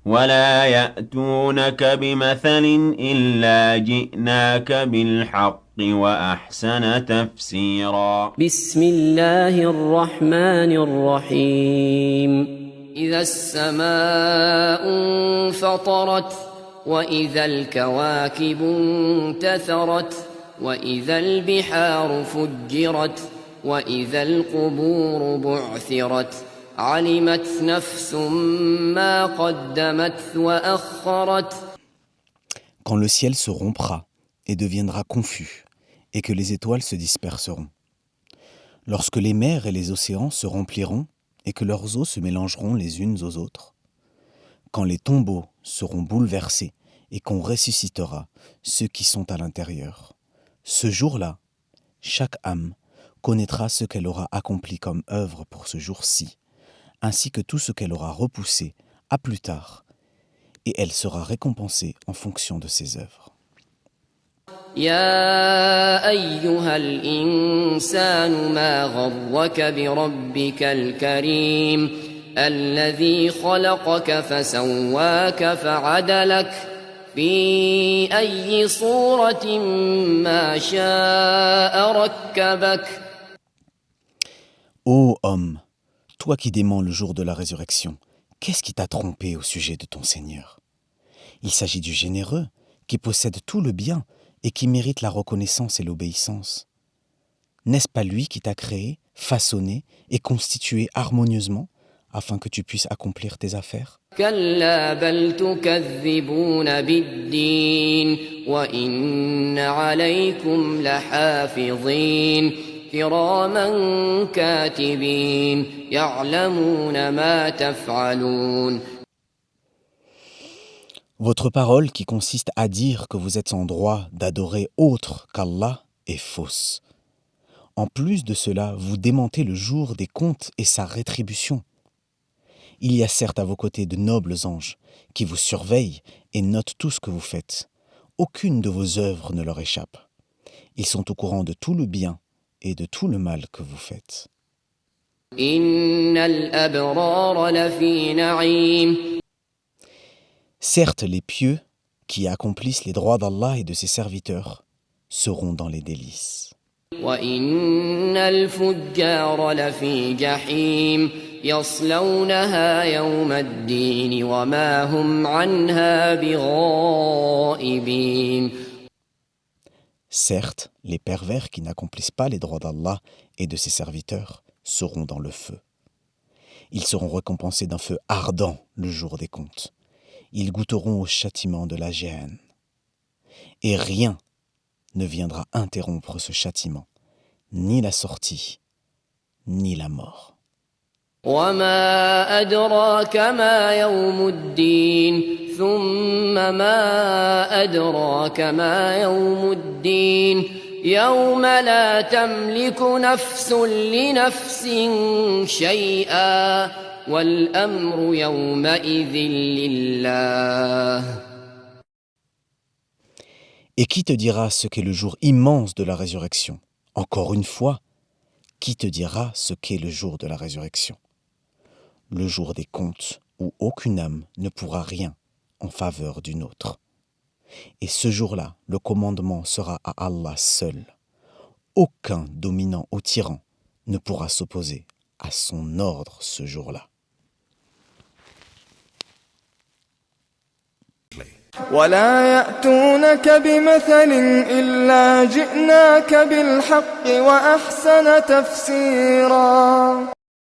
ولا يأتونك بمثل إلا جئناك بالحق وأحسن تفسيرا بسم الله الرحمن الرحيم إذا السماء انفطرت وإذا الكواكب انتثرت وإذا البحار فجرت وإذا القبور بعثرت علمت نفس ما قدمت وأخرت. Quand le ciel se rompra et deviendra confus, et que les étoiles se disperseront. Lorsque les mers et les océans se rempliront, et que leurs eaux se mélangeront les unes aux autres. Quand les tombeaux seront bouleversés, et qu'on ressuscitera ceux qui sont à l'intérieur. Ce jour-là, chaque âme connaîtra ce qu'elle aura accompli comme œuvre pour ce jour-ci, ainsi que tout ce qu'elle aura repoussé à plus tard, et elle sera récompensée en fonction de ses œuvres. يا أيها الإنسان ما غرك بربك الكريم الذي خلقك فسواك فعدلك في أي صورة ما شاء ركبك. Ô homme, toi qui démens le jour de la résurrection, qu'est-ce qui t'a trompé au sujet de ton Seigneur? Il s'agit du généreux qui possède tout le bien et qui mérite la reconnaissance et l'obéissance. N'est-ce pas lui qui t'a créé, façonné et constitué harmonieusement afin que tu puisses accomplir tes affaires? كلا بل تكذبون بالدين وإن عليكم لحافظين كراما كاتبين يعلمون ما تفعلون. Votre parole qui consiste à dire que vous êtes en droit d'adorer autre qu'Allah est fausse. En plus de cela, vous démentez le jour des comptes et sa rétribution. Il y a certes à vos côtés de nobles anges qui vous surveillent et notent tout ce que vous faites. Aucune de vos œuvres ne leur échappe. Ils sont au courant de tout le bien et de tout le mal que vous faites. إن الأبرار لفي نعيم. Certes, les pieux, qui accomplissent les droits d'Allah et de ses serviteurs, seront dans les délices. وإن الفجار لفي جحيم يصلونها يوم الدين وما هم عنها بغائبين. Certes, les pervers qui n'accomplissent pas les droits d'Allah et de ses serviteurs seront dans le feu. Ils seront récompensés d'un feu ardent le jour des comptes. Ils goûteront au châtiment de la géhenne. Et rien ne viendra interrompre ce châtiment, ni la sortie, ni la mort. وما أدراك ما يوم الدين ثم ما أدراك ما يوم الدين يوم لا تملك نفس لنفس شيئا والأمر يومئذ لله. Et qui te dira ce qu'est le jour immense de la résurrection? Encore une fois, qui te dira ce qu'est le jour de la résurrection? Le jour des comptes où aucune âme ne pourra rien en faveur d'une autre. Et ce jour-là, le commandement sera à Allah seul. Aucun dominant ou tyran ne pourra s'opposer à son ordre ce jour-là. ولا يأتونك بمثل إلا جئناك بالحق وأحسن تفسيرا